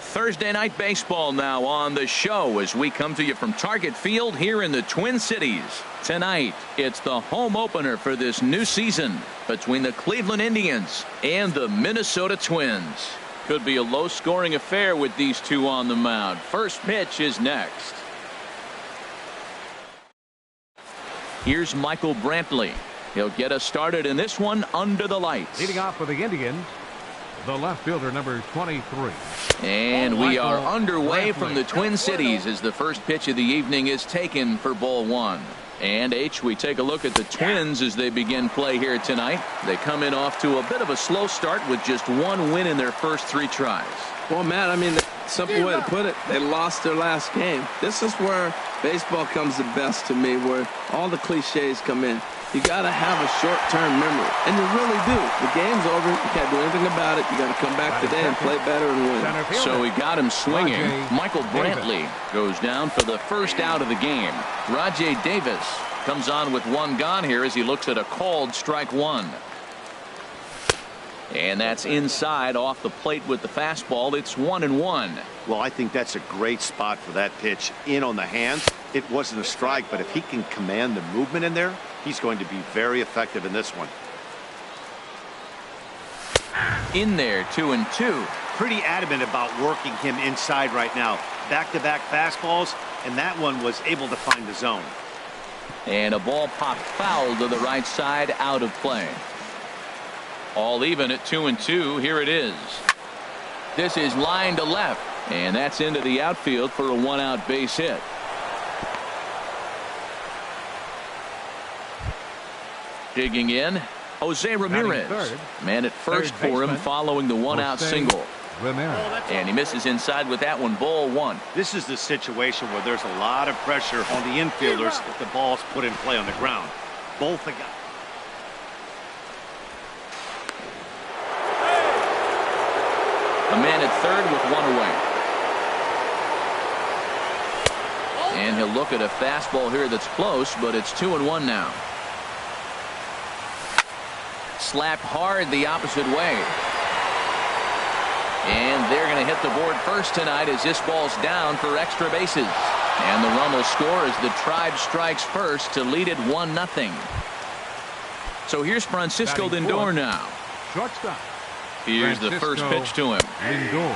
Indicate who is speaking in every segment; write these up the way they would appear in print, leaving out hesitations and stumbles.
Speaker 1: Thursday night baseball now on the show as we come to you from Target Field here in the Twin Cities. Tonight, it's the home opener for this new season between the Cleveland Indians and the Minnesota Twins. Could be a low-scoring affair with these two on the mound. First pitch is next. Here's Michael Brantley. He'll get us started in this one under the lights.
Speaker 2: Leading off for the Indians, the left fielder, number 23.
Speaker 1: And we are underway from the Twin Cities as the first pitch of the evening is taken for ball one. And we take a look at the Twins as they begin play here tonight. They come in off to a bit of a slow start with just one win in their first 3 tries.
Speaker 3: Well, Matt, I mean, the simple way to put it, they lost their last game. This is where baseball comes the best to me, where all the cliches come in. You got to have a short-term memory, and you really do. The game's over. You can't do anything about it. You got to come back today and play better and win.
Speaker 1: So he got him swinging. Michael Brantley goes down for the first out of the game. Rajay Davis comes on with one gone here as he looks at a called strike one. And that's inside off the plate with the fastball. It's 1-1.
Speaker 4: Well, I think that's a great spot for that pitch in on the hands. It wasn't a strike, but if he can command the movement in there, he's going to be very effective in this one.
Speaker 1: In there, 2-2.
Speaker 4: Pretty adamant about working him inside right now. Back-to-back fastballs, and that one was able to find the zone.
Speaker 1: And a ball popped foul to the right side, out of play. All even at 2-2. Here it is. This is line to left, and that's into the outfield for a 1-out base hit. Digging in, Jose Ramirez. Man at first for him following the 1-out single. And he misses inside with that one, ball one.
Speaker 4: This is the situation where there's a lot of pressure on the infielders if the ball's put in play on the ground. Both the guys.
Speaker 1: A man at third with one away. And he'll look at a fastball here that's close, but it's 2-1 now. Slapped hard the opposite way. And they're going to hit the board first tonight as this ball's down for extra bases. And the run will score as the Tribe strikes first to lead it 1-0. So here's Francisco Lindor now.
Speaker 2: Shortstop.
Speaker 1: Here's the first pitch to him.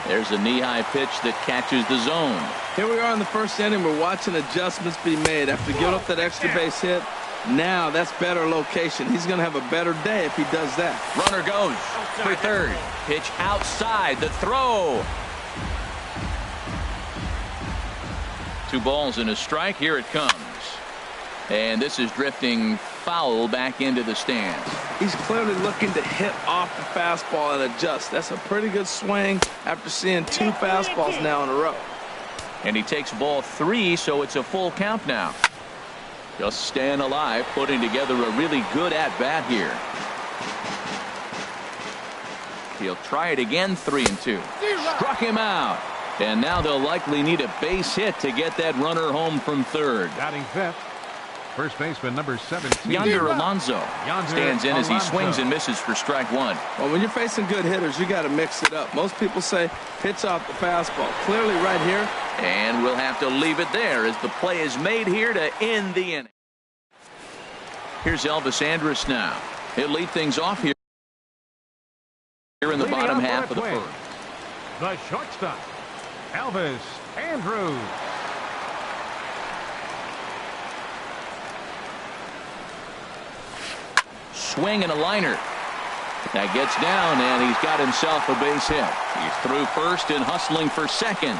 Speaker 1: There's a knee-high pitch that catches the zone.
Speaker 3: Here we are in the first inning. We're watching adjustments be made after giving up that extra base hit. Now that's better location. He's going to have a better day if he does that.
Speaker 1: Runner goes for third. Pitch outside. The throw. 2 balls and a strike. Here it comes. And this is drifting foul back into the stands.
Speaker 3: He's clearly looking to hit off the fastball and adjust. That's a pretty good swing after seeing 2 fastballs now in a row.
Speaker 1: And he takes ball 3, so it's a full count now. Just staying alive, putting together a really good at-bat here. He'll try it again, 3-2. Struck him out. And now they'll likely need a base hit to get that runner home from third.
Speaker 2: Batting fifth, first baseman, number 17.
Speaker 1: Yonder Alonso stands in as he swings and misses for strike one.
Speaker 3: Well, when you're facing good hitters, you got to mix it up. Most people say pitch off the fastball. Clearly right here.
Speaker 1: And we'll have to leave it there as the play is made here to end the inning. Here's Elvis Andrus now. He'll lead things off here in the bottom half of the first.
Speaker 2: The shortstop, Elvis Andrus.
Speaker 1: Swing and a liner. That gets down, and he's got himself a base hit. He's through first and hustling for second.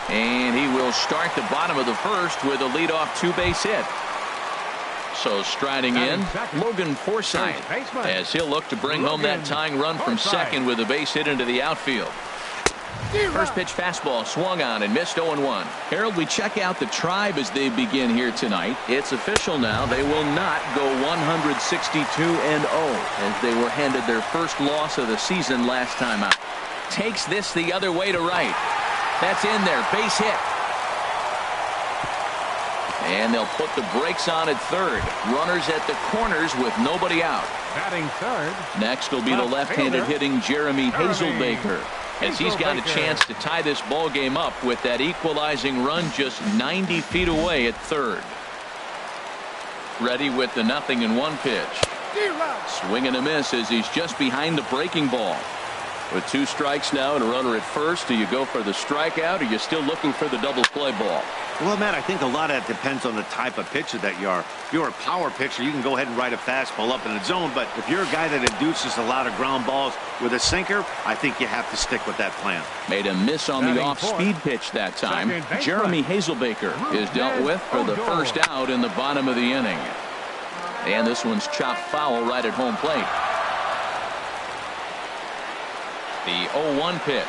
Speaker 1: And he will start the bottom of the first with a leadoff 2-base hit. So striding in, Logan Forsythe, as he'll look to bring home that tying run from second with a base hit into the outfield. First pitch fastball swung on and missed 0-1. Harold, we check out the Tribe as they begin here tonight. It's official now. They will not go 162-0 as they were handed their first loss of the season last time out. Takes this the other way to right. That's in there. Base hit. And they'll put the brakes on at third. Runners at the corners with nobody out.
Speaker 2: Batting third.
Speaker 1: Next will be the left-handed hitting Jeremy Hazelbaker. as he's got a chance to tie this ball game up with that equalizing run just 90 feet away at third. Ready with the 0-1 pitch. Swing and a miss as he's just behind the breaking ball. With 2 strikes now and a runner at first, do you go for the strikeout or are you still looking for the double play ball?
Speaker 4: Well, Matt, I think a lot of that depends on the type of pitcher that you are. If you're a power pitcher, you can go ahead and ride a fastball up in the zone. But if you're a guy that induces a lot of ground balls with a sinker, I think you have to stick with that plan.
Speaker 1: Made a miss on the off-speed pitch that time. Jeremy Hazelbaker is dealt with for the first out in the bottom of the inning. And this one's chopped foul right at home plate. The 0-1 pitch.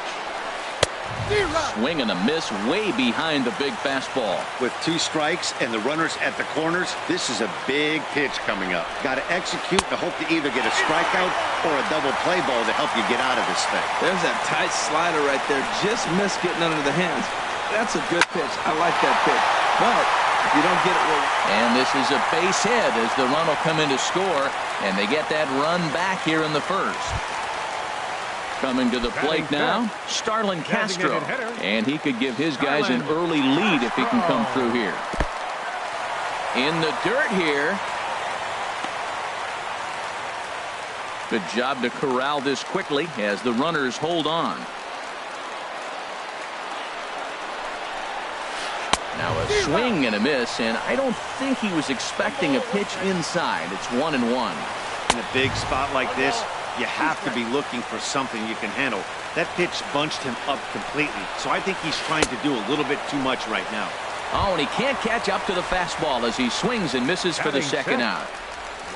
Speaker 1: Swing and a miss way behind the big fastball.
Speaker 4: With 2 strikes and the runners at the corners, this is a big pitch coming up. Got to execute to hope to either get a strikeout or a double play ball to help you get out of this thing.
Speaker 3: There's that tight slider right there. Just missed getting under the hands. That's a good pitch. I like that pitch. But if you don't get it right.
Speaker 1: And this is a base hit as the run will come in to score. And they get that run back here in the first. Coming to the plate now, Starlin Castro. And he could give his guys an early lead if he can come through here. In the dirt here. Good job to corral this quickly as the runners hold on. Now a swing and a miss, and I don't think he was expecting a pitch inside. It's 1-1.
Speaker 4: In a big spot like this, you have to be looking for something you can handle. That pitch bunched him up completely, so I think he's trying to do a little bit too much right now.
Speaker 1: Oh, and he can't catch up to the fastball as he swings and misses for the second out.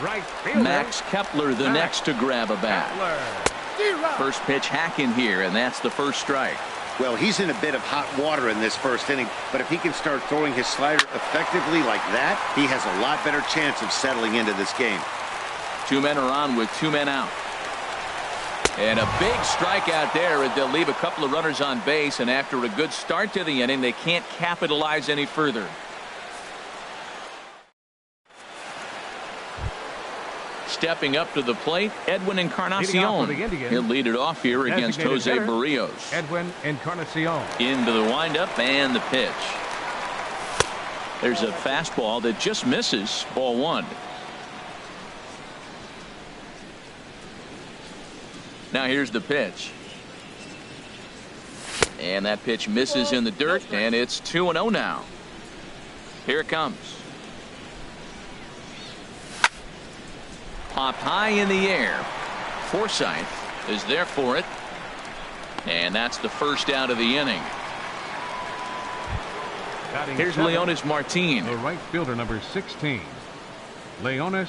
Speaker 2: Right fielder,
Speaker 1: Max Kepler the next to grab a bat. First pitch hacking here, and that's the first strike.
Speaker 4: Well, he's in a bit of hot water in this first inning, but if he can start throwing his slider effectively like that, he has a lot better chance of settling into this game.
Speaker 1: 2 men are on with 2 men out. And a big strikeout there as they'll leave a couple of runners on base, and after a good start to the inning, they can't capitalize any further. Stepping up to the plate, Edwin Encarnacion. He'll lead it off here against Jose Barrios.
Speaker 2: Edwin Encarnacion.
Speaker 1: Into the windup and the pitch. There's a fastball that just misses. Ball 1. Now here's the pitch. And that pitch misses in the dirt, and it's 2-0 now. Here it comes. Popped high in the air. Forsythe is there for it. And that's the first out of the inning. Here's Leonys Martin.
Speaker 2: The right fielder, number 16. Leonys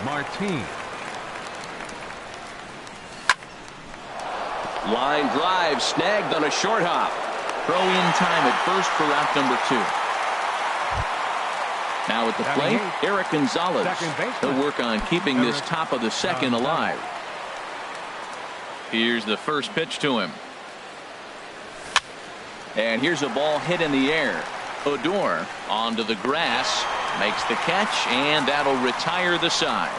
Speaker 2: Martin.
Speaker 1: Line drive snagged on a short hop. Throw in time at first for out number 2. Now at the plate, Eric Gonzalez. He'll work on keeping this top of the second alive. Here's the first pitch to him. And here's a ball hit in the air. Odor onto the grass, makes the catch, and that'll retire the side.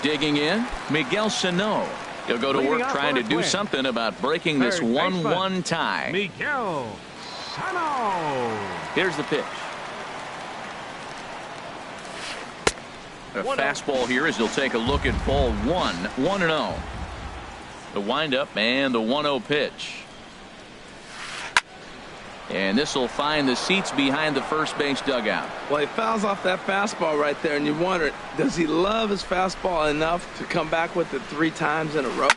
Speaker 1: Digging in, Miguel Sano. He'll go to work trying to do something about breaking this 1-1 tie.
Speaker 2: Miguel Sano.
Speaker 1: Here's the pitch. A fastball here as he'll take a look at ball 1. 1-0. The windup and the 1-0 pitch. And this will find the seats behind the first base dugout.
Speaker 3: Well, he fouls off that fastball right there, and you wonder, does he love his fastball enough to come back with it 3 times in a row?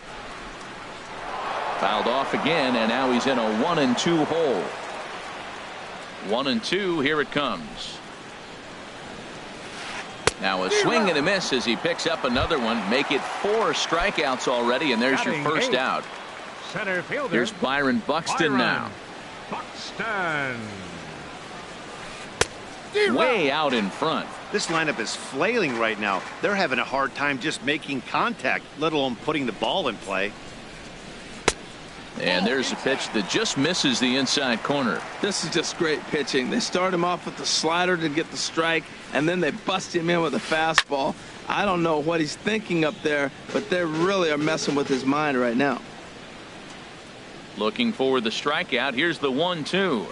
Speaker 1: Fouled off again, and now he's in a 1-2 hole. 1-2, here it comes. Now a swing and a miss as he picks up another one. Make it 4 strikeouts already, and there's your first out.
Speaker 2: Center fielder.
Speaker 1: Here's Byron Buxton now.
Speaker 2: Buxton.
Speaker 1: Way out in front.
Speaker 4: This lineup is flailing right now. They're having a hard time just making contact, let alone putting the ball in play.
Speaker 1: And there's a pitch that just misses the inside corner.
Speaker 3: This is just great pitching. They start him off with the slider to get the strike, and then they bust him in with a fastball. I don't know what he's thinking up there, but they really are messing with his mind right now.
Speaker 1: Looking for the strikeout. Here's the 1-2.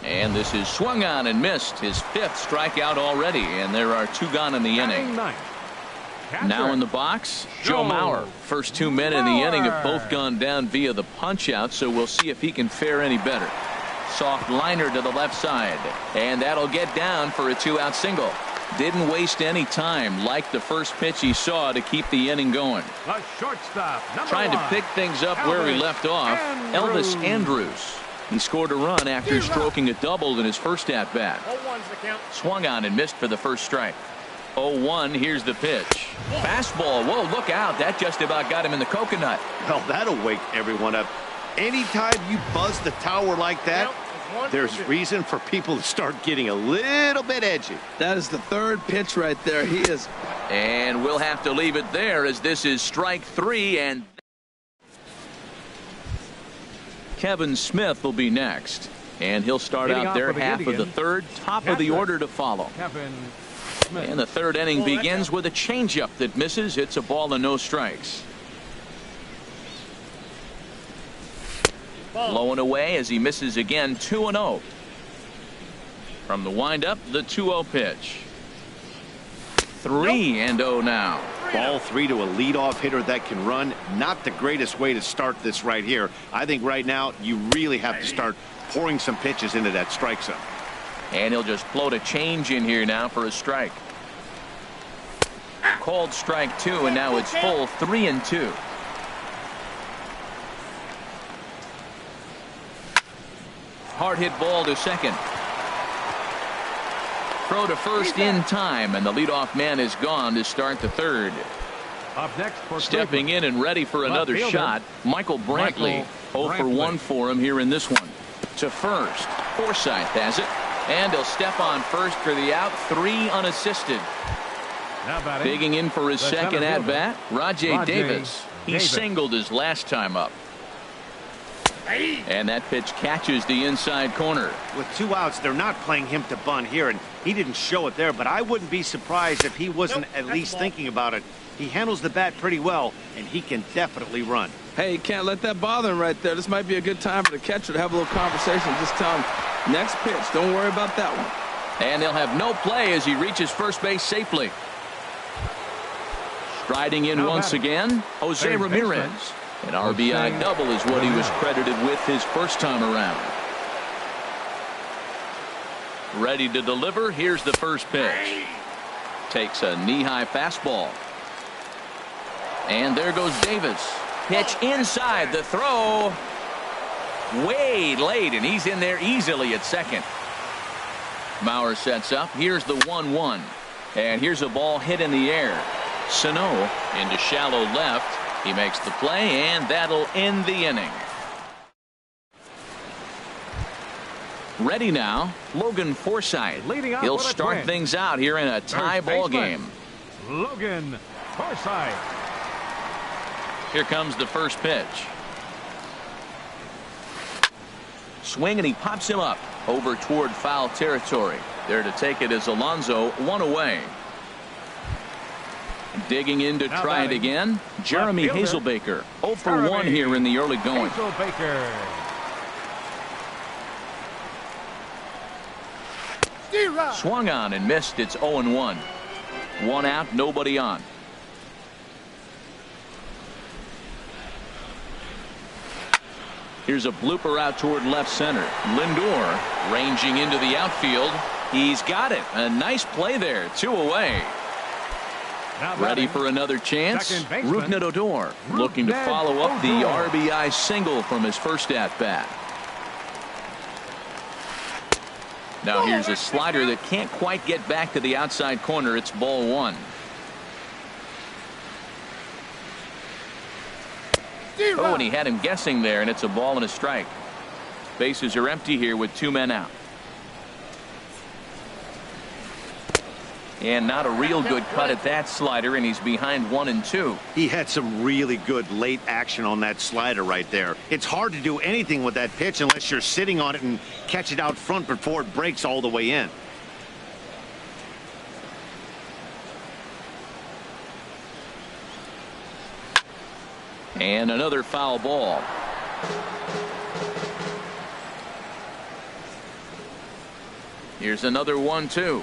Speaker 1: And this is swung on and missed. His 5th strikeout already, and there are 2 gone in the inning. Now in the box, Joe Mauer. First 2 men in the inning have both gone down via the punch out, so we'll see if he can fare any better. Soft liner to the left side, and that'll get down for a 2-out single. Didn't waste any time, like the first pitch he saw, to keep the inning going.
Speaker 2: The shortstop,
Speaker 1: trying to pick things up where he left off, Elvis Andrus. He scored a run after stroking a double in his first at-bat. Swung on and missed for the first strike. 0-1, here's the pitch. Fastball, whoa, look out. That just about got him in the coconut.
Speaker 4: Well, that'll wake everyone up. Anytime you buzz the tower like that, there's reason for people to start getting a little bit edgy.
Speaker 3: That is the 3rd pitch right there. He is.
Speaker 1: And we'll have to leave it there as this is strike 3, and Kevin Smith will be next. And he'll start out there half of the 3rd, top of the order to follow. And the 3rd inning begins with a changeup that misses. It's a ball and no strikes. Blowing away as he misses again. 2-0. From the windup, the 2-0 pitch. 3-0 now.
Speaker 4: Ball 3 to a leadoff hitter that can run. Not the greatest way to start this right here. I think right now you really have to start pouring some pitches into that strike zone.
Speaker 1: And he'll just float a change in here now for a strike. Called strike 2, and now it's full 3-2. Hard hit ball to second. Throw to first in time, and the leadoff man is gone to start the 3rd.
Speaker 2: Up next for
Speaker 1: Stepping in and ready for another shot, Michael Brantley. 0 for 1 for him here in this one. To first. Forsythe has it. And he'll step on first for the out. 3 unassisted. Digging in for his second at-bat, Rajai Davis. He singled his last time up. And that pitch catches the inside corner.
Speaker 4: With 2 outs, they're not playing him to bunt here, and he didn't show it there, but I wouldn't be surprised if he wasn't at least thinking about it. He handles the bat pretty well, and he can definitely run.
Speaker 3: Hey, you can't let that bother him right there. This might be a good time for the catcher to have a little conversation. Just tell him, next pitch, don't worry about that one.
Speaker 1: And they'll have no play as he reaches first base safely. Striding in once again, Jose Ramirez. An RBI double is what he was credited with his first time around. Ready to deliver. Here's the first pitch. Takes a knee-high fastball. And there goes Davis. Pitch inside. The throw. Way late, and he's in there easily at second. Mauer sets up. Here's the 1-1. And here's a ball hit in the air. Sano into shallow left. He makes the play, and that'll end the inning. Ready now, Logan Forsythe. He'll start things out here in a tie ball game.
Speaker 2: Logan Forsythe.
Speaker 1: Here comes the first pitch. Swing, and he pops him up over toward foul territory. There to take it is Alonso, 1 away. Digging in to try it again, Jeremy Hazelbaker. 0 for 1 here in the early going. Swung on and missed. It's 0-1. 1 out, nobody on. Here's a blooper out toward left center. Lindor ranging into the outfield. He's got it. A nice play there. 2 away. Ready for another chance. Rougned Odor looking to follow up the RBI single from his first at-bat. Now here's a slider that can't quite get back to the outside corner. It's ball 1. Oh, and he had him guessing there, and it's a ball and a strike. Bases are empty here with 2 men out. And not a real good cut at that slider, and he's behind 1-2.
Speaker 4: He had some really good late action on that slider right there. It's hard to do anything with that pitch unless you're sitting on it and catch it out front before it breaks all the way in.
Speaker 1: And another foul ball. Here's another 1-2.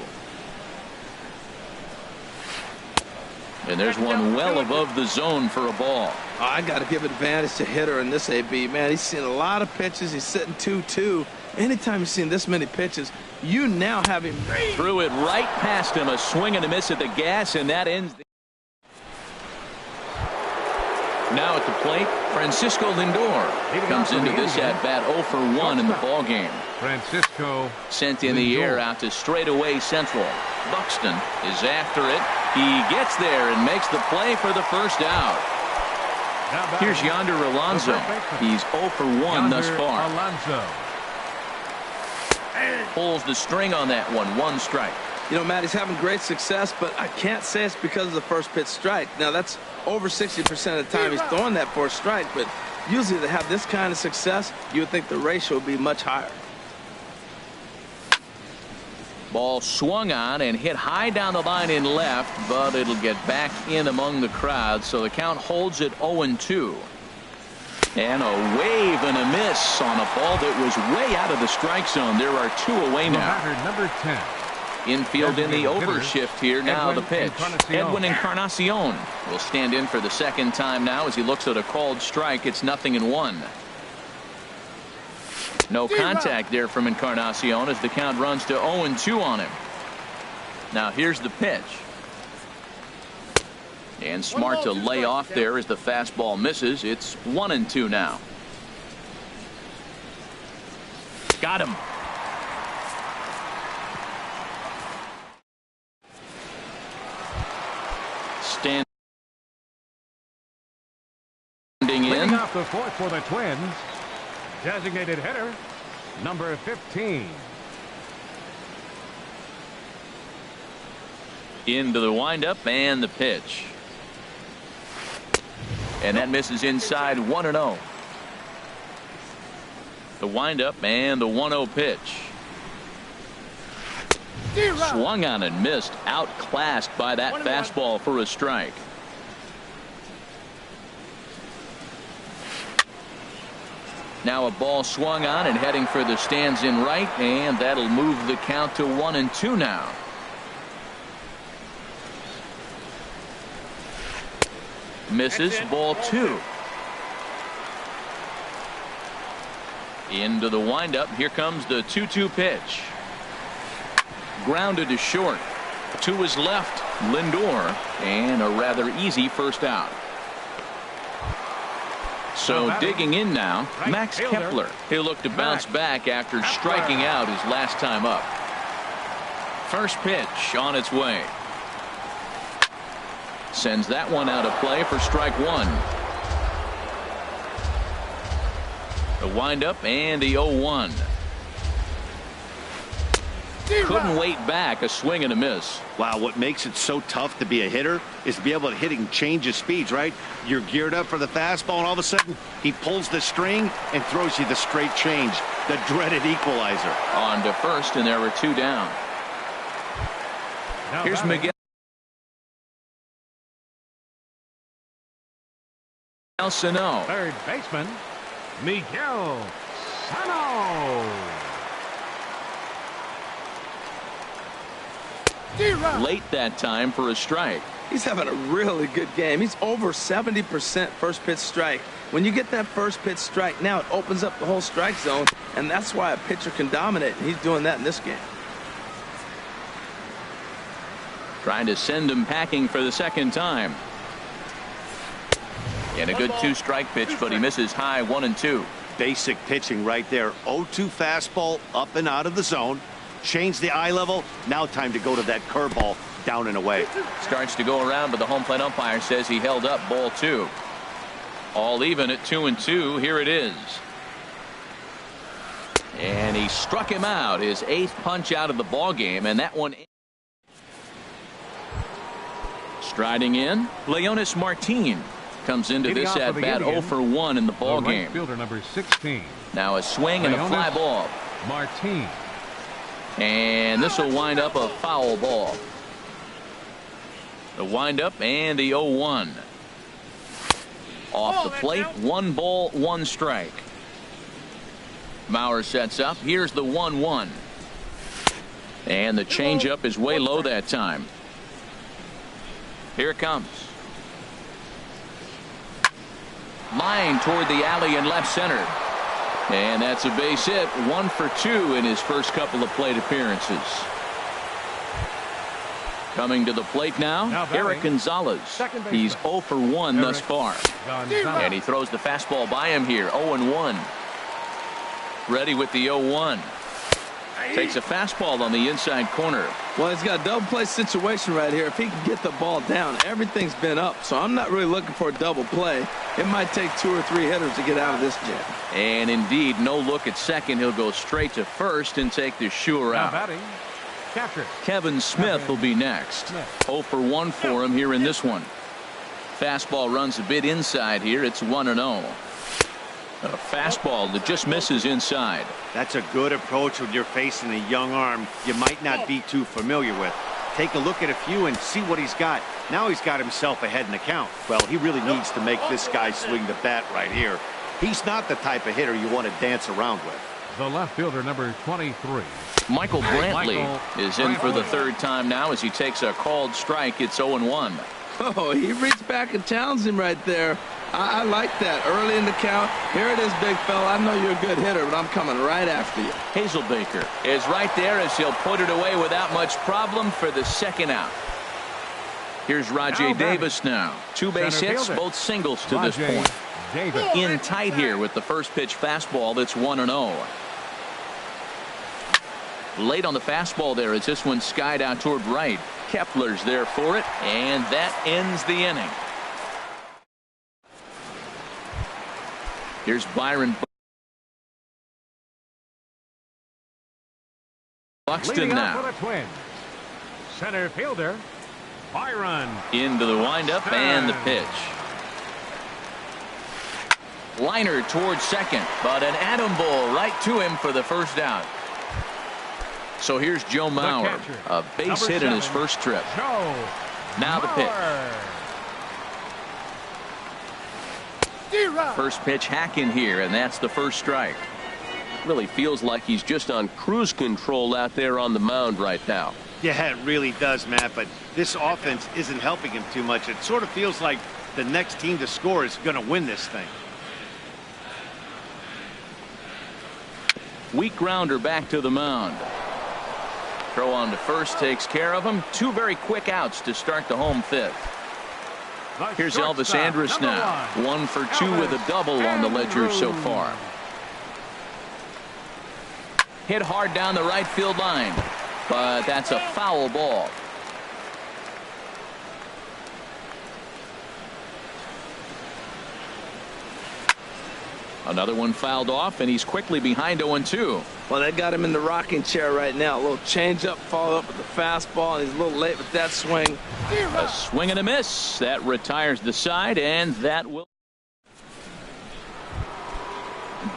Speaker 1: And there's one well above the zone for a ball.
Speaker 3: I got to give advantage to hitter in this AB. Man, he's seen a lot of pitches. He's sitting 2-2. Anytime you've seen this many pitches, you now have him.
Speaker 1: Threw it right past him. A swing and a miss at the gas, and that ends. Now at the plate, Francisco Lindor comes into this at bat 0 for 1 in the ball game.
Speaker 2: Francisco
Speaker 1: sent in the air out to straightaway central. Buxton is after it. He gets there and makes the play for the first out. Here's Yonder Alonso. He's 0 for 1 thus far. Pulls the string on that one. 1 strike.
Speaker 3: You know, Matt, he's having great success, but I can't say it's because of the first pitch strike. Now, that's over 60% of the time he's throwing that for a strike, but usually to have this kind of success, you would think the ratio would be much higher.
Speaker 1: Ball swung on and hit high down the line in left, but it'll get back in among the crowd, so the count holds at 0-2. And a wave and a miss on a ball that was way out of the strike zone. There are 2 away now.
Speaker 2: Number 10.
Speaker 1: Infield in the overshift here. Now the pitch. Edwin Encarnacion will stand in for the second time now as he looks at a called strike. It's 0-1. No contact there from Encarnacion as the count runs to 0-2 on him. Now here's the pitch. And smart to lay off there as the fastball misses. It's 1-2 now. Got him. Standing in.
Speaker 2: Off the fourth for the Twins. Designated hitter, number 15.
Speaker 1: Into the windup and the pitch. And that misses inside 1-0. The windup and the 1-0 pitch. Swung on and missed. Outclassed by that fastball for a strike. Now a ball swung on and heading for the stands in right, and that'll move the count to 1-2 now. Misses. Ball 2. Into the windup. Here comes the 2-2 pitch. Grounded to short. To his left, Lindor, and a rather easy first out. So digging in now, Max Kepler. He'll look to bounce back after striking out his last time up. First pitch on its way. Sends that one out of play for strike 1. The windup and the 0-1. Couldn't wait back. A swing and a miss.
Speaker 4: Wow, what makes it so tough to be a hitter is to be able to hitting change of speeds, right? You're geared up for the fastball, and all of a sudden he pulls the string and throws you the straight change, the dreaded equalizer.
Speaker 1: On to first, and there were 2 down. Here's Miguel Sano.
Speaker 2: Third baseman, Miguel Sano.
Speaker 1: Late that time for a strike.
Speaker 3: He's having a really good game. He's over 70% first pitch strike. When you get that first pitch strike, now it opens up the whole strike zone, and that's why a pitcher can dominate, and he's doing that in this game.
Speaker 1: Trying to send him packing for the second time. And a good 2-strike pitch, but he misses high 1-2.
Speaker 4: Basic pitching right there. 0-2 fastball up and out of the zone. Change the eye level. Now time to go to that curveball down and away.
Speaker 1: Starts to go around, but the home plate umpire says he held up. Ball 2. All even at 2-2. Here it is. And he struck him out. His 8th punch out of the ball game, and that one. Striding in, Leonys Martin comes into this at bat 0 for 1 in the ball game.
Speaker 2: Right fielder number 16.
Speaker 1: Now a swing and a fly ball.
Speaker 2: Martin.
Speaker 1: And this will wind up a foul ball. The windup and the 0-1. Off the plate, 1 ball, 1 strike. Mauer sets up. Here's the 1-1. And the changeup is way low that time. Here it comes. Line toward the alley in left center. And that's a base hit. 1 for 2 in his first couple of plate appearances. Coming to the plate now, Eric Gonzalez. He's 0 for 1 thus far. And he throws the fastball by him here. 0-1. Ready with the 0-1. Takes a fastball on the inside corner.
Speaker 3: Well, he's got a double play situation right here. If he can get the ball down, everything's been up. So I'm not really looking for a double play. It might take 2 or 3 hitters to get out of this jam.
Speaker 1: And indeed, no look at second. He'll go straight to first and take the sure out. Kevin Smith will be next. 0 for 1 for him here in this one. Fastball runs a bit inside here. It's 1-0. A fastball that just misses inside.
Speaker 4: That's a good approach when you're facing a young arm you might not be too familiar with. Take a look at a few and see what he's got. Now he's got himself ahead in the count. Well, he really needs to make this guy swing the bat right here. He's not the type of hitter you want to dance around with.
Speaker 2: The left fielder number 23.
Speaker 1: Michael Brantley is in for the 3rd time now as he takes a called strike. It's 0-1.
Speaker 3: Oh, he reached back and challenged him right there. I like that. Early in the count. Here it is, big fella. I know you're a good hitter, but I'm coming right after you.
Speaker 1: Hazelbaker is right there as he'll put it away without much problem for the 2nd out. Here's Rajai Davis now. 2 base hits, both singles to this point. In tight here with the first pitch fastball. That's 1-0. Late on the fastball there as this one skied out toward right. Kepler's there for it, and that ends the inning. Here's Byron Buxton now.
Speaker 2: Center fielder Byron.
Speaker 1: Into the windup and the pitch. Liner towards second, but an atom ball right to him for the 1st out. So here's Joe Mauer, a base hit in his first trip. Now the pitch. First pitch hack in here, and that's the 1st strike.
Speaker 5: Really feels like he's just on cruise control out there on the mound right now.
Speaker 4: Yeah, it really does, Matt, but this offense isn't helping him too much. It sort of feels like the next team to score is going to win this thing.
Speaker 1: Weak grounder back to the mound. Throw on to first takes care of him. 2 very quick outs to start the home 5th. Here's Elvis Andrus now. 1 for 2 with a double on the ledger so far. Hit hard down the right field line, but that's a foul ball. Another one fouled off, and he's quickly behind 0-2.
Speaker 3: Well, they got him in the rocking chair right now. A little changeup, follow up with the fastball, and he's a little late with that swing.
Speaker 1: A swing and a miss. That retires the side, and that will.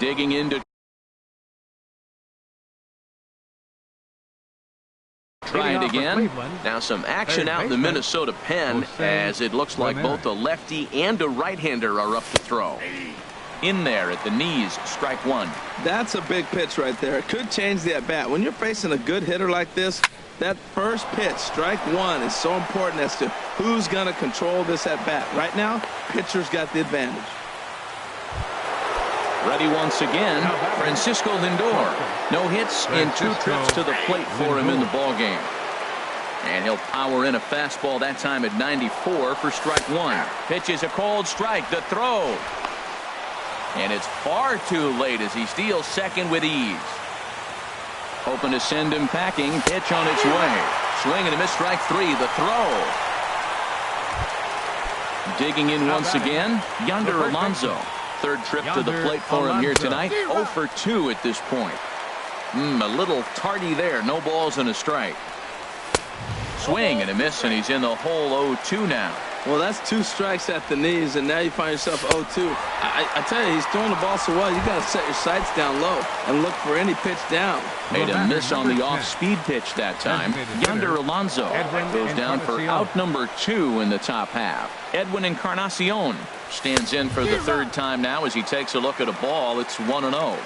Speaker 1: Digging into. Try it again. Now some action out in the Minnesota pen as it looks like both a lefty and a right-hander are up to throw. In there at the knees, strike 1.
Speaker 3: That's a big pitch right there. It could change the at-bat. When you're facing a good hitter like this, that first pitch, strike 1, is so important as to who's going to control this at-bat. Right now, pitcher's got the advantage.
Speaker 1: Ready once again, Francisco Lindor. No hits in 2 trips to the plate for him in the ballgame. And he'll power in a fastball that time at 94 for strike 1. Pitch is a called strike. The throw. And it's far too late as he steals second with ease. Hoping to send him packing. Pitch on its way. Swing and a miss, strike 3. The throw. Digging in once again, Yonder Alonso. 3rd trip to the plate for him here tonight. 0 for 2 at this point. A little tardy there. No balls and a strike. Swing and a miss, and he's in the hole 0-2 now.
Speaker 3: Well, that's 2 strikes at the knees, and now you find yourself 0-2. I tell you, he's throwing the ball so well, you got to set your sights down low and look for any pitch down.
Speaker 1: Made a miss on the off-speed pitch that time. Yonder Alonso goes down for out number 2 in the top half. Edwin Encarnacion stands in for the 3rd time now as he takes a look at a ball. It's 1-0.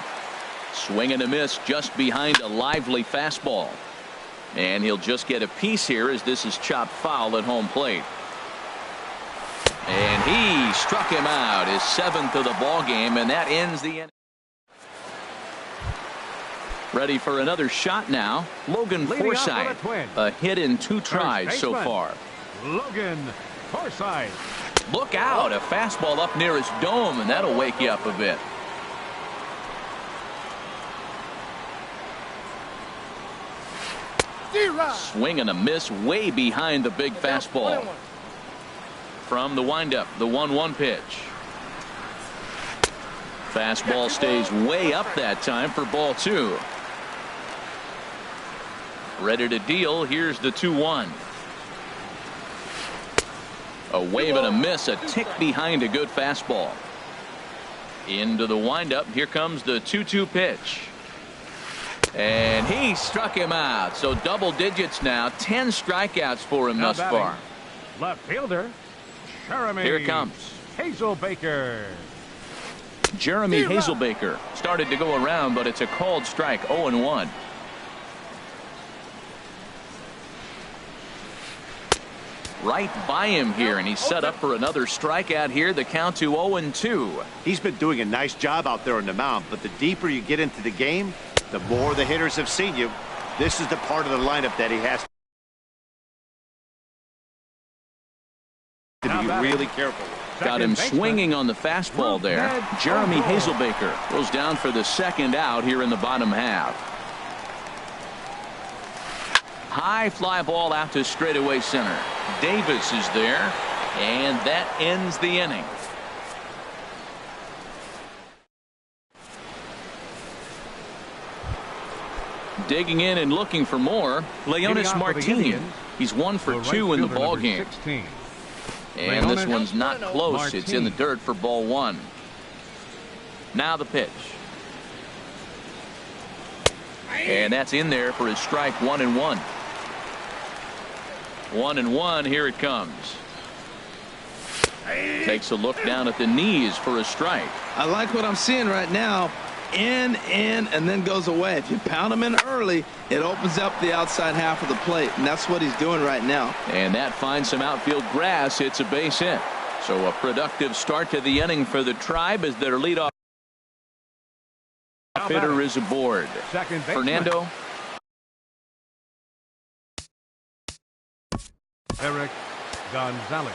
Speaker 1: Swing and a miss just behind a lively fastball. And he'll just get a piece here as this is chopped foul at home plate. And he struck him out, his 7th of the ball game, and that ends the inning. Ready for another shot now. Logan Forsythe, a hit in 2 tries so far.
Speaker 2: Logan Forsythe.
Speaker 1: Look out, a fastball up near his dome, and that'll wake you up a bit. Swing and a miss way behind the big fastball. From the windup, the 1-1 pitch. Fastball stays way up that time for ball 2. Ready to deal. Here's the 2-1. A wave and a miss, a tick behind a good fastball. Into the windup. Here comes the 2-2 pitch. And he struck him out. So double digits now. 10 strikeouts for him thus far.
Speaker 2: Left fielder Jeremy
Speaker 1: Here it comes.
Speaker 2: Hazelbaker.
Speaker 1: Jeremy Hazelbaker started to go around, but it's a called strike. 0-1. Right by him here, and he's set up for another strikeout here. The count to 0-2.
Speaker 4: He's been doing a nice job out there on the mound, but the deeper you get into the game, the more the hitters have seen you. This is the part of the lineup that he has to be really careful.
Speaker 1: Got him swinging on the fastball there. Jeremy Hazelbaker goes down for the 2nd out here in the bottom half. High fly ball out to straightaway center. Davis is there, and that ends the inning. Digging in and looking for more, Leonis Martinez. He's 1 for 2 in the ball game. And this one's not close. It's in the dirt for ball 1. Now the pitch. And that's in there for his strike. 1-1. 1-1. Here it comes. Takes a look down at the knees for a strike.
Speaker 3: I like what I'm seeing right now. In, and then goes away. If you pound him in early, it opens up the outside half of the plate, and that's what he's doing right now.
Speaker 1: And that finds some outfield grass. It's a base hit. So a productive start to the inning for the Tribe as their leadoff hitter is aboard. Fernando.
Speaker 2: Eric Gonzalez.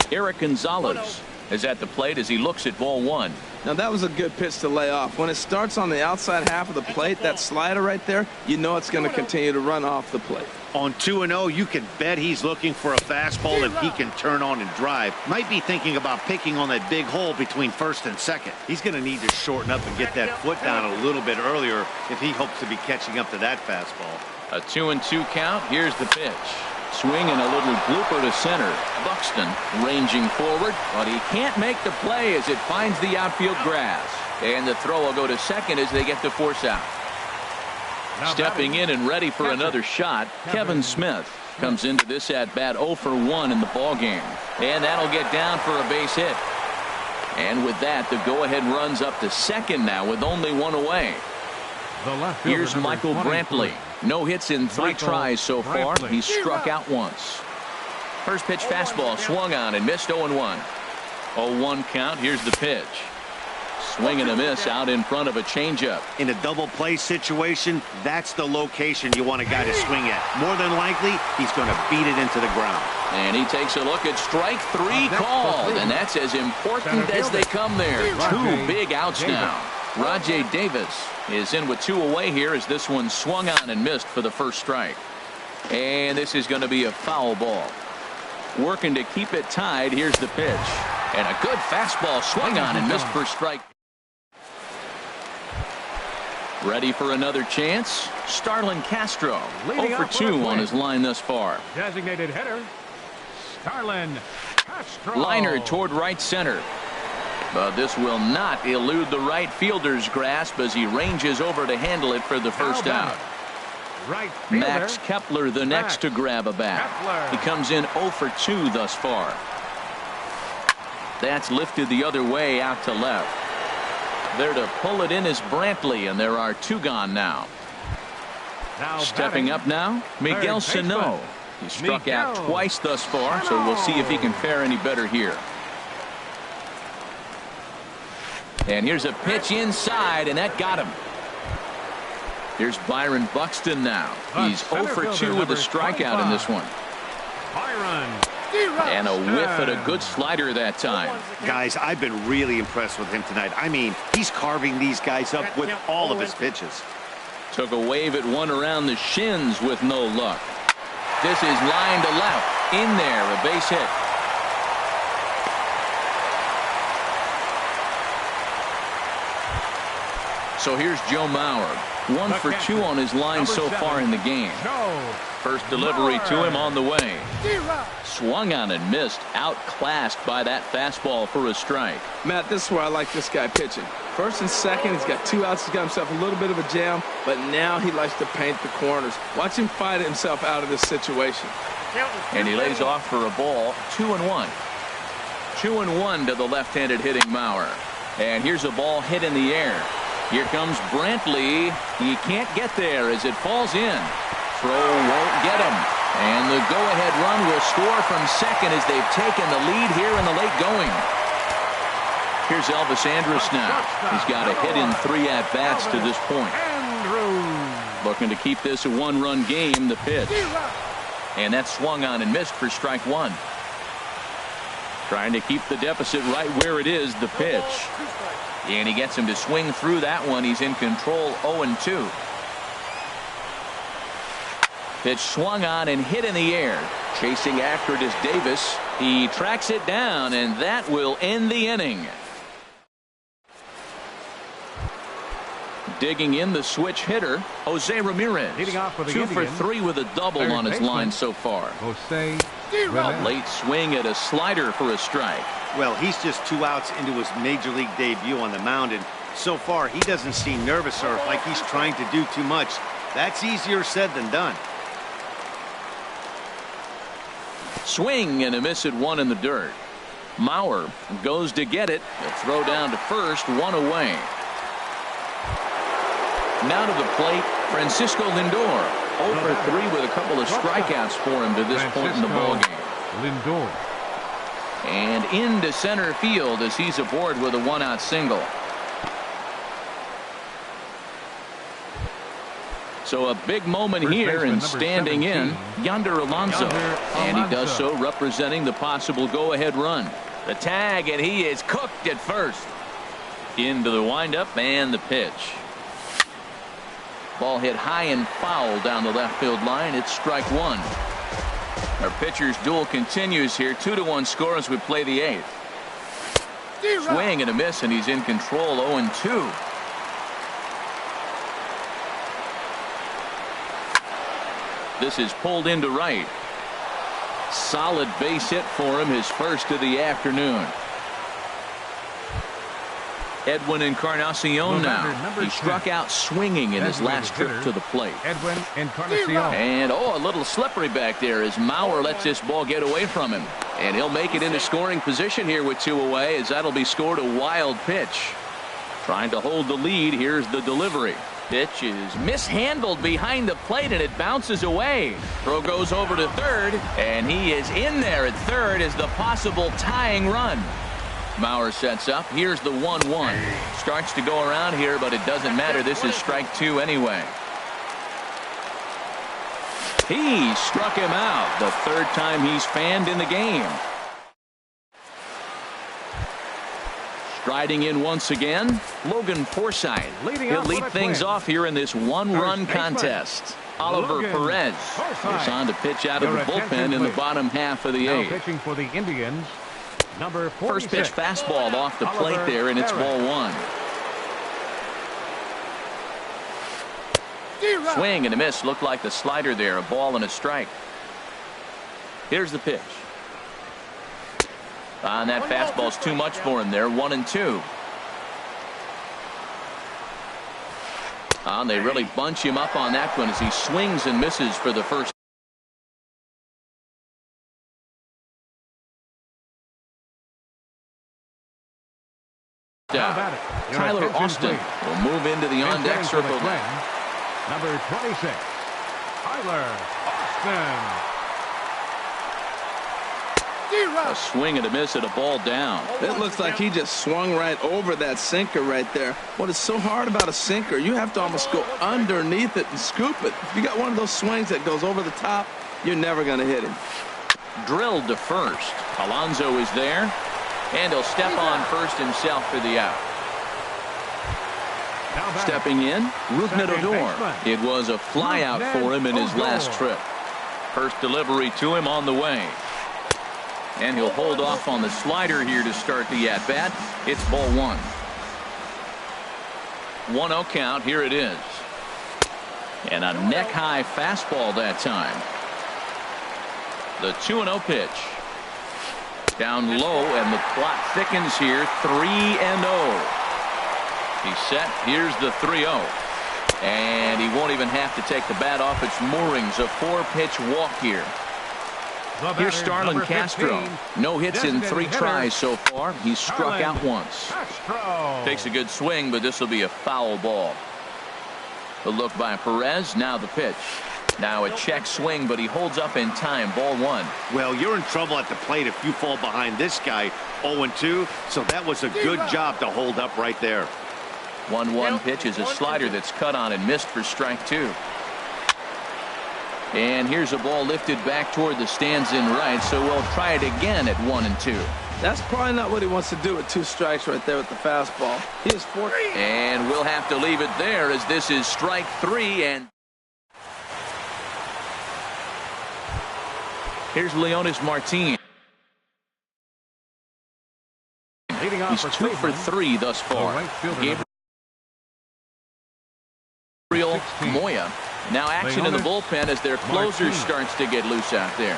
Speaker 1: Eric Gonzalez is at the plate as he looks at ball 1.
Speaker 3: Now that was a good pitch to lay off. When it starts on the outside half of the plate, that slider right there, you know it's going to continue to run off the plate.
Speaker 4: On 2-0, you can bet he's looking for a fastball that he can turn on and drive. Might be thinking about picking on that big hole between 1st and 2nd. He's going to need to shorten up and get that foot down a little bit earlier if he hopes to be catching up to that fastball.
Speaker 1: A 2-2 count. Here's the pitch. Swing and a little blooper to center. Buxton ranging forward, but he can't make the play as it finds the outfield grass. And the throw will go to 2nd as they get to force out. Stepping in and ready for another shot, Kevin Smith comes into this at bat 0 for 1 in the ball game. And that'll get down for a base hit. And with that, the go-ahead runs up to 2nd now with only 1 away. Here's Michael Brantley. No hits in 3 tries so far. He's struck out once. First pitch fastball swung on and missed. 0-1. 0-1 count. Here's the pitch. Swing and a miss out in front of a changeup.
Speaker 4: In a double play situation, that's the location you want a guy to swing at. More than likely, he's going to beat it into the ground.
Speaker 1: And he takes a look at strike 3 called, and that's as important as they come there. 2 big outs now. Rajay Davis is in with 2 away here as this one swung on and missed for the first strike. And this is going to be a foul ball. working to keep it tied. Here's the pitch. And a good fastball swung on and missed for strike. Ready for another chance. Starlin Castro 0 for 2 on his line thus far.
Speaker 2: Designated hitter, Starlin Castro.
Speaker 1: Liner toward right center. But this will not elude the right fielder's grasp as he ranges over to handle it for the first out.
Speaker 2: Right fielder,
Speaker 1: Max Kepler the next to grab a bat.
Speaker 2: Kepler.
Speaker 1: He comes in 0 for 2 thus far. That's lifted the other way out to left. There to pull it in is Brantley, and there are 2 gone now. Stepping up now, Miguel Sano. He struck out twice thus far, so we'll see if he can fare any better here. And here's a pitch inside, and that got him. Here's Byron Buxton now. He's 0 for 2 with a strikeout in this one.
Speaker 2: Byron.
Speaker 1: And a whiff at a good slider that time.
Speaker 4: Guys, I've been really impressed with him tonight. I mean, he's carving these guys up with all of his pitches.
Speaker 1: Took a wave at one around the shins with no luck. This is line to left. In there, a base hit. So here's Joe Mauer. 1 for 2 on his line so far in the game. First delivery to him on the way. Swung on and missed. Outclassed by that fastball for a strike.
Speaker 3: Matt, this is where I like this guy pitching. First and second, he's got 2 outs. He's got himself a little bit of a jam, but now he likes to paint the corners. Watch him fight himself out of this situation.
Speaker 1: And he lays off for a ball. 2-1. 2-1 to the left-handed hitting Mauer. And here's a ball hit in the air. Here comes Brantley. He can't get there as it falls in. Throw won't get him. And the go-ahead run will score from second as they've taken the lead here in the late going. Here's Elvis Andrus now. He's got a hit in 3 at-bats to this point. Looking to keep this a 1-run game, the pitch. And that swung on and missed for strike 1. Trying to keep the deficit right where it is, the pitch. And he gets him to swing through that one. He's in control, 0-2. Pitch swung on and hit in the air. Chasing after it is Davis. He tracks it down, and that will end the inning. Digging in the switch hitter, Jose Ramirez. 2 for 3 with a double on his line so far.
Speaker 2: Jose
Speaker 1: A late swing at a slider for a strike.
Speaker 4: Well, he's just 2 outs into his major league debut on the mound, and so far he doesn't seem nervous or like he's trying to do too much. That's easier said than done.
Speaker 1: Swing and a miss at 1 in the dirt. Mauer goes to get it. A throw down to first, 1 away. Now to the plate, Francisco Lindor. 0 for 3 with a couple of strikeouts for him to this point in the ballgame.
Speaker 2: Lindor.
Speaker 1: And into center field as he's aboard with a 1-out single. So a big moment here, and standing in, Yonder Alonso. And he does so representing the possible go-ahead run. The tag, and he is cooked at first. Into the windup and the pitch. Ball hit high and foul down the left field line. It's strike 1. Our pitcher's duel continues here. 2-1 score as we play the 8th. Swing and a miss, and he's in control, 0-2. This is pulled into right. Solid base hit for him, his first of the afternoon. Edwin Encarnacion now. He struck out swinging in his last trip to the plate.
Speaker 2: Edwin Encarnacion.
Speaker 1: And a little slippery back there as Mauer lets this ball get away from him. And he'll make it into scoring position here with 2 away, as that'll be scored a wild pitch. Trying to hold the lead. Here's the delivery. Pitch is mishandled behind the plate, and it bounces away. Throw goes over to third, and he is in there at third as the possible tying run. Mauer sets up. Here's the 1-1. Starts to go around here, but it doesn't matter. This is strike 2 anyway. He struck him out. The 3rd time he's fanned in the game. Striding in once again, Logan Forsythe. He'll lead things off here in this 1-run contest. Oliver
Speaker 2: Logan
Speaker 1: Perez
Speaker 2: Forsythe.
Speaker 1: is on to pitch out of
Speaker 2: Your
Speaker 1: the bullpen
Speaker 2: attention,
Speaker 1: in the
Speaker 2: please.
Speaker 1: bottom half of the
Speaker 2: Now
Speaker 1: eighth.
Speaker 2: pitching for the Indians, number 46.
Speaker 1: First pitch fastball off the plate
Speaker 2: Oliver
Speaker 1: there, and it's
Speaker 2: Perez.
Speaker 1: ball one. Swing and a miss. Looked like the slider there. A ball and a strike. Here's the pitch. And that fastball's too much for him there. 1-2. And they really bunch him up on that one as he swings and misses for the first.
Speaker 2: How about it? Your
Speaker 1: Tyler
Speaker 2: attention,
Speaker 1: Austin
Speaker 2: please.
Speaker 1: will move into the on-deck
Speaker 2: Pitching for the
Speaker 1: circle now.
Speaker 2: Twins, number 26, Tyler Austin.
Speaker 1: A swing and a miss at a ball down.
Speaker 3: It looks like he just swung right over that sinker right there. What is so hard about a sinker, you have to almost go underneath it and scoop it. If you got one of those swings that goes over the top, you're never going to hit him.
Speaker 1: Drilled to first. Alonso is there, and he'll step on first himself for the out.
Speaker 2: Now back.
Speaker 1: Stepping in, Rougned
Speaker 2: Second
Speaker 1: Odor.
Speaker 2: baseman.
Speaker 1: It was a fly out for him in his last trip. First delivery to him on the way. And he'll hold off on the slider here to start the at-bat. It's ball one. 1-0 count. Here it is. And a neck-high fastball that time. The 2-0 pitch. Down low, and the clock thickens here. 3-0. He's set. Here's the 3-0. And he won't even have to take the bat off its moorings. A 4-pitch walk here. Here's Starlin Castro. No hits in 3 tries so far. He's struck out once.
Speaker 2: Castro.
Speaker 1: Takes a good swing, but this will be a foul ball. The look by Perez. Now the pitch. Now a check swing, but he holds up in time. Ball one.
Speaker 4: Well, you're in trouble at the plate if you fall behind this guy 0-2. So that was a good job to hold up right there.
Speaker 1: 1-1 pitch is a slider that's cut on and missed for strike two. And here's a ball lifted back toward the stands in right, so we'll try it again at 1-2.
Speaker 3: That's probably not what he wants to do with 2 strikes right there with the fastball. He is 4.
Speaker 1: And we'll have to leave it there as this is strike 3. And here's Leonys Martin.
Speaker 2: Leading off
Speaker 1: He's
Speaker 2: for
Speaker 1: 2 for
Speaker 2: Cleveland,
Speaker 1: 3 thus far.
Speaker 2: the right fielder,
Speaker 1: Gabriel
Speaker 2: 16.
Speaker 1: Moya. Now action in the
Speaker 2: Leonys
Speaker 1: bullpen as their closer
Speaker 2: Martin.
Speaker 1: starts to get loose out there.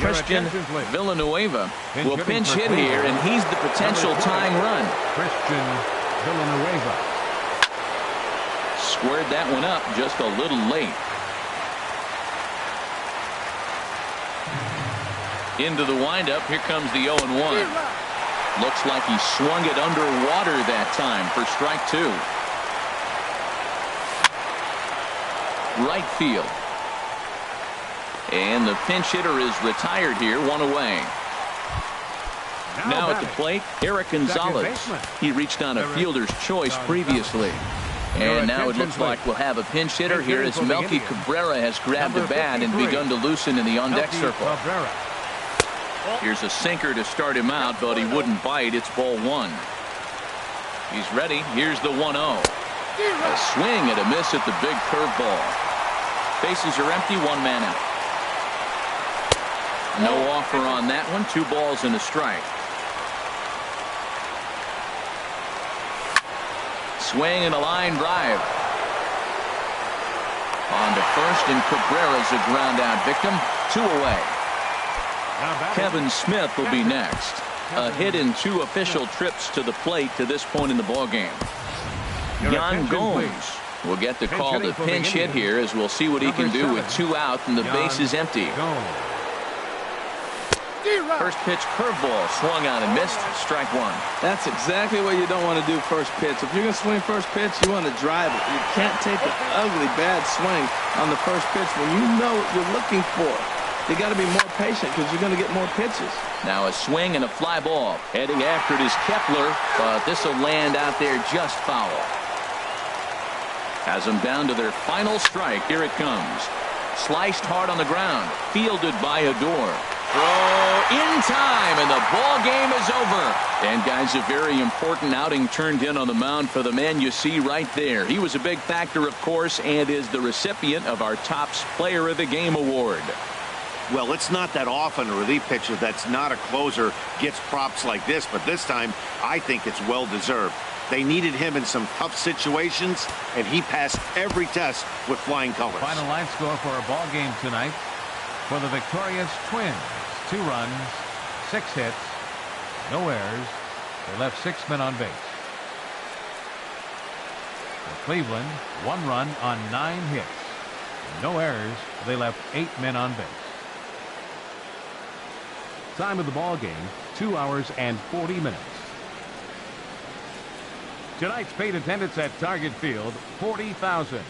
Speaker 2: Your
Speaker 1: Christian
Speaker 2: attention, please.
Speaker 1: Villanueva
Speaker 2: Pinch
Speaker 1: will
Speaker 2: hitting
Speaker 1: pinch
Speaker 2: for
Speaker 1: hit here,
Speaker 2: Cleveland.
Speaker 1: and he's the potential
Speaker 2: Number
Speaker 1: tying
Speaker 2: 20,
Speaker 1: run.
Speaker 2: Christian Villanueva.
Speaker 1: Squared that one up just a little late. Into the windup. Here comes the 0-1. Looks like he swung it underwater that time for strike two. Right field. And the pinch hitter is retired here, 1 away. Now at the plate, Eric Gonzalez.
Speaker 2: baseman.
Speaker 1: He reached on a fielder's choice previously. And now it looks like we'll have a pinch hitter here as Melky Cabrera has grabbed the bat and begun to loosen in the on-deck circle.
Speaker 2: Cabrera.
Speaker 1: Here's a sinker to start him out, but he wouldn't bite. It's ball one. He's ready. Here's the 1-0. A swing and a miss at the big curveball. Bases are empty, 1 man out. No offer on that one. 2 balls and a strike. Swing and a line drive. On to first, and Cabrera's a ground out victim. 2 away. Kevin Smith will be next. A hit in 2 official trips to the plate to this point in the ballgame. Yan Gomes will get the call to pinch hit here, as we'll see what he can do with 2 out and the base is empty. First pitch curveball swung on and missed. Strike 1.
Speaker 3: That's exactly what you don't want to do first pitch. If you're going to swing first pitch, you want to drive it. You can't take an ugly, bad swing on the first pitch when you know what you're looking for. You got to be more patient because you're going to get more pitches.
Speaker 1: Now a swing and a fly ball. Heading after it is Kepler, but this will land out there just foul. Has them down to their final strike. Here it comes. Sliced hard on the ground. Fielded by Odor. Throw in time, and the ball game is over. And, guys, a very important outing turned in on the mound for the man you see right there. He was a big factor, of course, and is the recipient of our Topps Player of the Game award.
Speaker 4: Well, it's not that often a relief pitcher that's not a closer gets props like this, but this time I think it's well-deserved. They needed him in some tough situations, and he passed every test with flying colors.
Speaker 2: Final line score for our ball game tonight. For the victorious Twins, 2 runs, 6 hits, no errors. They left 6 men on base. For Cleveland, 1 run on 9 hits, no errors. They left 8 men on base. Time of the ball game, 2 hours and 40 minutes. Tonight's paid attendance at Target Field, 40,000.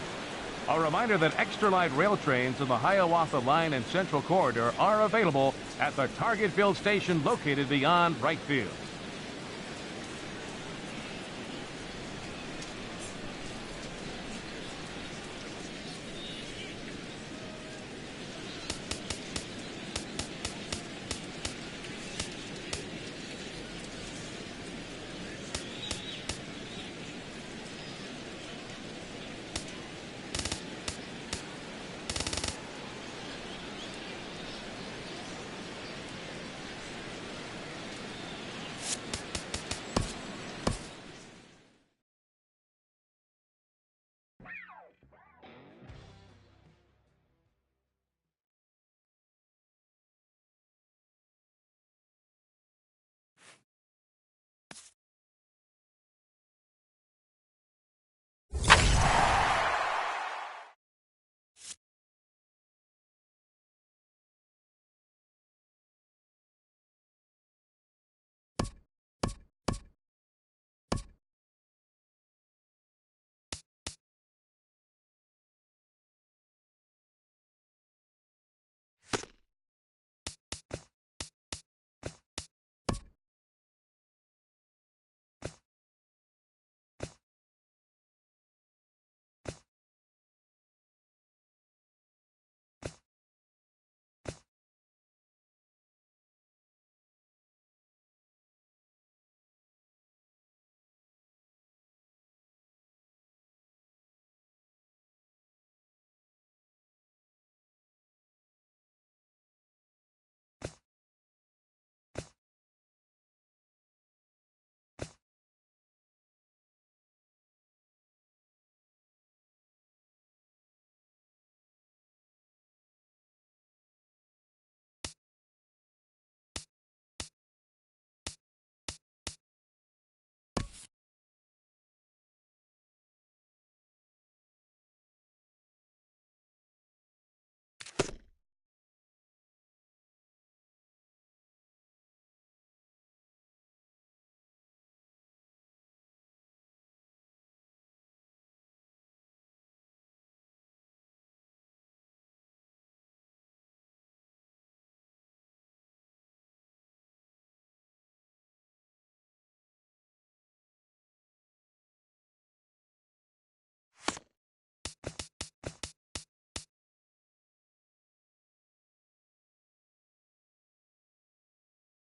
Speaker 2: A reminder that extra light rail trains in the Hiawatha Line and Central Corridor are available at the Target Field station located beyond right field.